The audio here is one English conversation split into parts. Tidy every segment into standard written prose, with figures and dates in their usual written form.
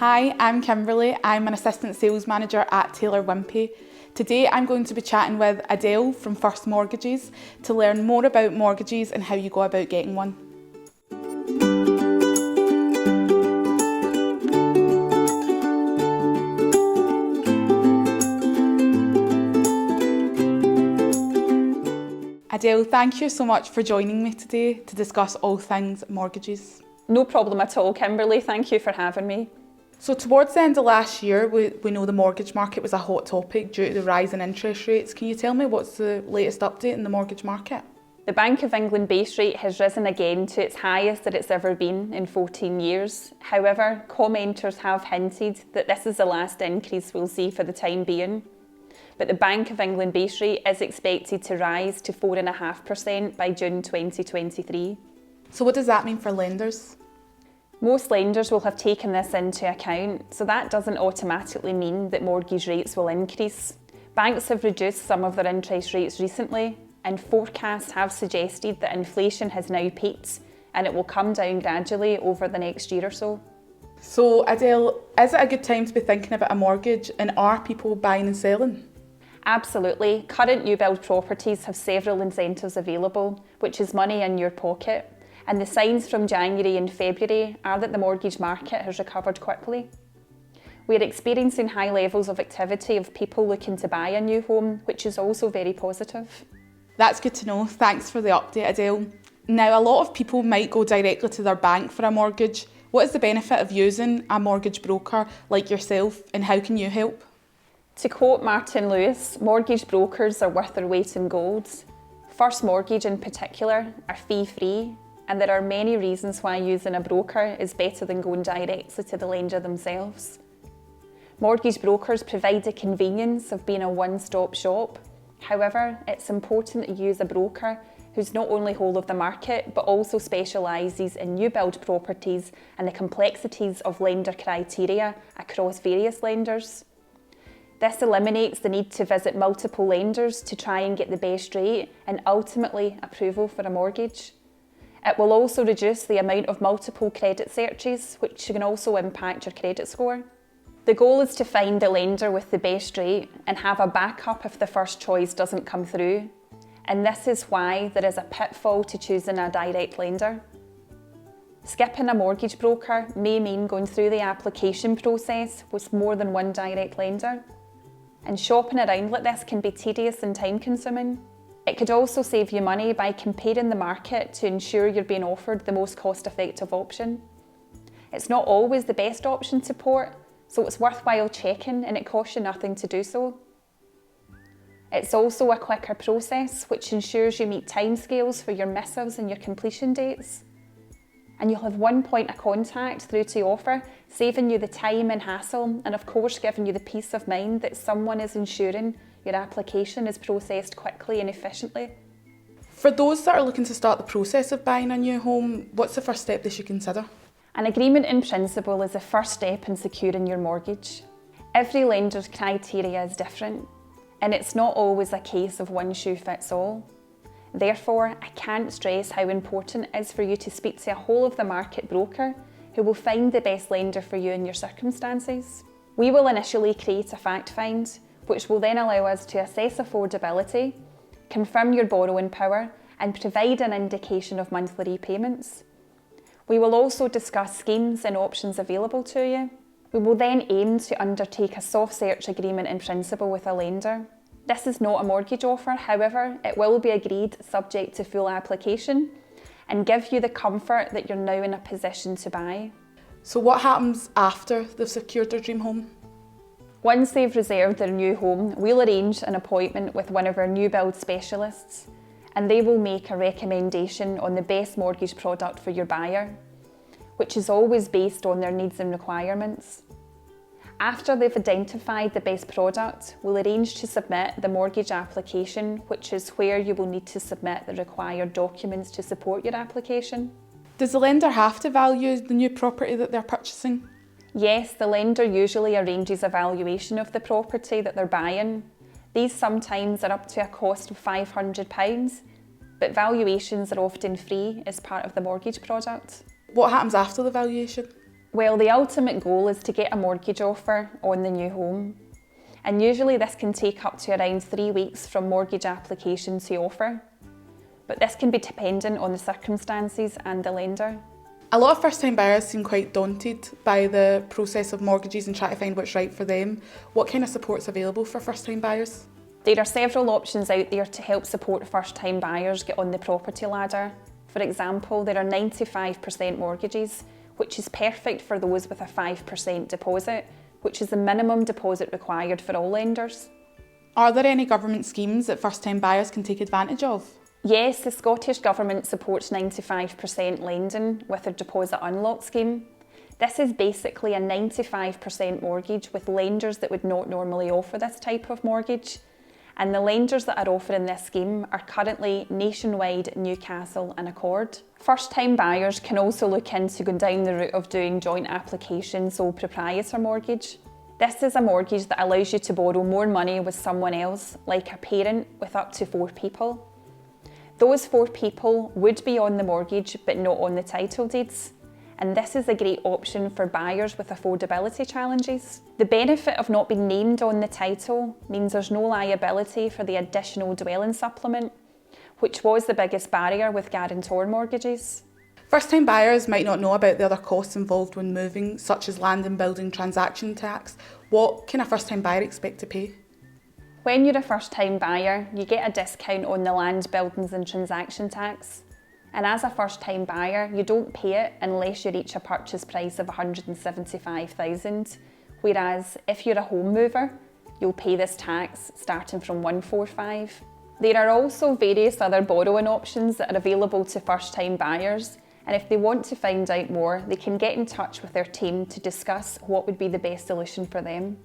Hi, I'm Kimberly. I'm an Assistant Sales Manager at Taylor Wimpey. Today I'm going to be chatting with Adele from First Mortgages to learn more about mortgages and how you go about getting one. Adele, thank you so much for joining me today to discuss all things mortgages. No problem at all, Kimberly. Thank you for having me. So towards the end of last year, we know the mortgage market was a hot topic due to the rise in interest rates. Can you tell me what's the latest update in the mortgage market? The Bank of England base rate has risen again to its highest that it's ever been in 14 years. However, commenters have hinted that this is the last increase we'll see for the time being. But the Bank of England base rate is expected to rise to 4.5% by June 2023. So what does that mean for lenders? Most lenders will have taken this into account, so that doesn't automatically mean that mortgage rates will increase. Banks have reduced some of their interest rates recently, and forecasts have suggested that inflation has now peaked and it will come down gradually over the next year or so. So Adele, is it a good time to be thinking about a mortgage, and are people buying and selling? Absolutely. Current new build properties have several incentives available, which is money in your pocket. And the signs from January and February are that the mortgage market has recovered quickly. We're experiencing high levels of activity of people looking to buy a new home, which is also very positive. That's good to know. Thanks for the update, Adele. Now, a lot of people might go directly to their bank for a mortgage. What is the benefit of using a mortgage broker like yourself, and how can you help? To quote Martin Lewis, mortgage brokers are worth their weight in gold. First Mortgage in particular are fee-free, and there are many reasons why using a broker is better than going directly to the lender themselves. Mortgage brokers provide the convenience of being a one-stop shop. However, it's important that you use a broker who's not only whole of the market, but also specialises in new build properties and the complexities of lender criteria across various lenders. This eliminates the need to visit multiple lenders to try and get the best rate and ultimately approval for a mortgage. It will also reduce the amount of multiple credit searches, which can also impact your credit score. The goal is to find a lender with the best rate and have a backup if the first choice doesn't come through. And this is why there is a pitfall to choosing a direct lender. Skipping a mortgage broker may mean going through the application process with more than one direct lender. And shopping around like this can be tedious and time consuming. It could also save you money by comparing the market to ensure you're being offered the most cost-effective option. It's not always the best option to port, so it's worthwhile checking, and it costs you nothing to do so. It's also a quicker process, which ensures you meet timescales for your missives and your completion dates. And you'll have one point of contact through to offer, saving you the time and hassle, and of course giving you the peace of mind that someone is ensuring your application is processed quickly and efficiently. For those that are looking to start the process of buying a new home, what's the first step they should consider? An agreement in principle is the first step in securing your mortgage. Every lender's criteria is different, and it's not always a case of one shoe fits all. Therefore, I can't stress how important it is for you to speak to a whole of the market broker who will find the best lender for you in your circumstances. We will initially create a fact find, which will then allow us to assess affordability, confirm your borrowing power, and provide an indication of monthly repayments. We will also discuss schemes and options available to you. We will then aim to undertake a soft search agreement in principle with a lender. This is not a mortgage offer, however, it will be agreed subject to full application and give you the comfort that you're now in a position to buy. So what happens after they've secured their dream home? Once they've reserved their new home, we'll arrange an appointment with one of our new build specialists, and they will make a recommendation on the best mortgage product for your buyer, which is always based on their needs and requirements. After they've identified the best product, we'll arrange to submit the mortgage application, which is where you will need to submit the required documents to support your application. Does the lender have to value the new property that they're purchasing? Yes, the lender usually arranges a valuation of the property that they're buying. These sometimes are up to a cost of £500, but valuations are often free as part of the mortgage product. What happens after the valuation? Well, the ultimate goal is to get a mortgage offer on the new home. And usually this can take up to around 3 weeks from mortgage application to offer. But this can be dependent on the circumstances and the lender. A lot of first-time buyers seem quite daunted by the process of mortgages and try to find what's right for them. What kind of support's available for first-time buyers? There are several options out there to help support first-time buyers get on the property ladder. For example, there are 95% mortgages, which is perfect for those with a 5% deposit, which is the minimum deposit required for all lenders. Are there any government schemes that first-time buyers can take advantage of? Yes, the Scottish Government supports 95% lending with their deposit unlock scheme. This is basically a 95% mortgage with lenders that would not normally offer this type of mortgage. And the lenders that are offering this scheme are currently Nationwide, Newcastle and Accord. First-time buyers can also look into going down the route of doing joint application sole proprietor mortgage. This is a mortgage that allows you to borrow more money with someone else, like a parent with up to 4 people. Those 4 people would be on the mortgage but not on the title deeds. And this is a great option for buyers with affordability challenges. The benefit of not being named on the title means there's no liability for the additional dwelling supplement, which was the biggest barrier with guarantor mortgages. First-time buyers might not know about the other costs involved when moving, such as land and building transaction tax. What can a first-time buyer expect to pay? When you're a first-time buyer, you get a discount on the land, buildings and transaction tax. And as a first-time buyer, you don't pay it unless you reach a purchase price of $175,000. Whereas if you're a home mover, you'll pay this tax starting from $145,000. There are also various other borrowing options that are available to first-time buyers. And if they want to find out more, they can get in touch with their team to discuss what would be the best solution for them.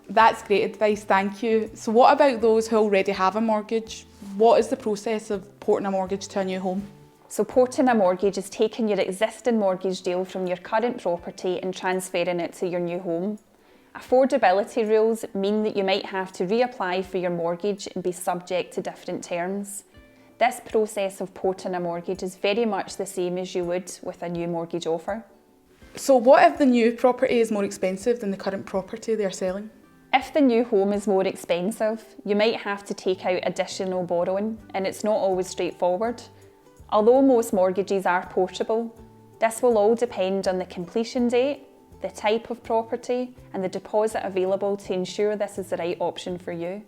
That's great advice, thank you. So what about those who already have a mortgage? What is the process of porting a mortgage to a new home? So porting a mortgage is taking your existing mortgage deal from your current property and transferring it to your new home. Affordability rules mean that you might have to reapply for your mortgage and be subject to different terms. This process of porting a mortgage is very much the same as you would with a new mortgage offer. So what if the new property is more expensive than the current property they're selling? If the new home is more expensive, you might have to take out additional borrowing, and it's not always straightforward. Although most mortgages are portable, this will all depend on the completion date, the type of property, and the deposit available to ensure this is the right option for you.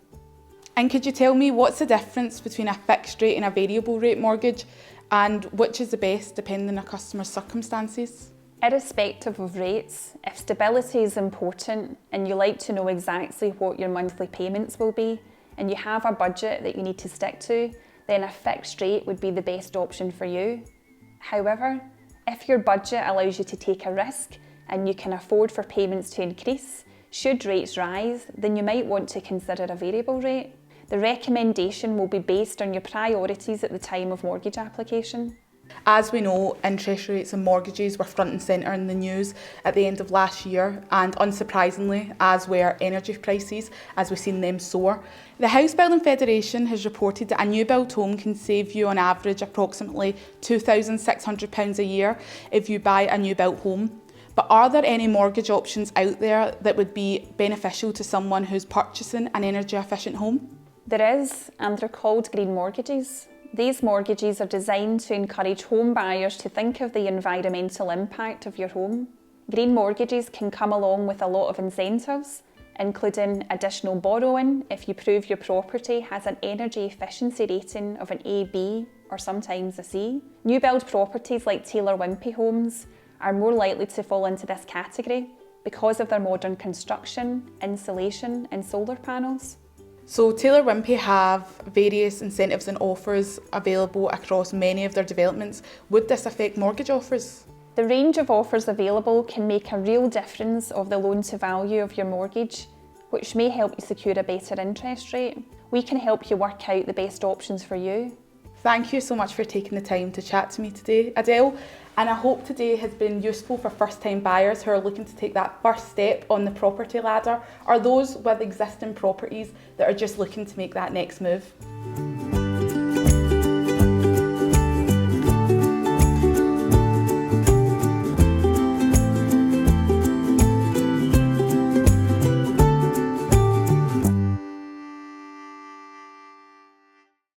And could you tell me what's the difference between a fixed rate and a variable rate mortgage, and which is the best depending on a customer's circumstances? Irrespective of rates, if stability is important and you like to know exactly what your monthly payments will be, and you have a budget that you need to stick to, then a fixed rate would be the best option for you. However, if your budget allows you to take a risk and you can afford for payments to increase, should rates rise, then you might want to consider a variable rate. The recommendation will be based on your priorities at the time of mortgage application. As we know, interest rates and mortgages were front and centre in the news at the end of last year, and unsurprisingly, as were energy prices, as we've seen them soar. The House Building Federation has reported that a new build home can save you on average approximately £2,600 a year if you buy a new built home. But are there any mortgage options out there that would be beneficial to someone who's purchasing an energy efficient home? There is, and they're called green mortgages. These mortgages are designed to encourage home buyers to think of the environmental impact of your home. Green mortgages can come along with a lot of incentives, including additional borrowing if you prove your property has an energy efficiency rating of an A, B, or sometimes a C. New build properties like Taylor Wimpey homes are more likely to fall into this category because of their modern construction, insulation, and solar panels. So Taylor Wimpey have various incentives and offers available across many of their developments. Would this affect mortgage offers? The range of offers available can make a real difference of the loan to value of your mortgage, which may help you secure a better interest rate. We can help you work out the best options for you. Thank you so much for taking the time to chat to me today, Adele. And I hope today has been useful for first-time buyers who are looking to take that first step on the property ladder, or those with existing properties that are just looking to make that next move.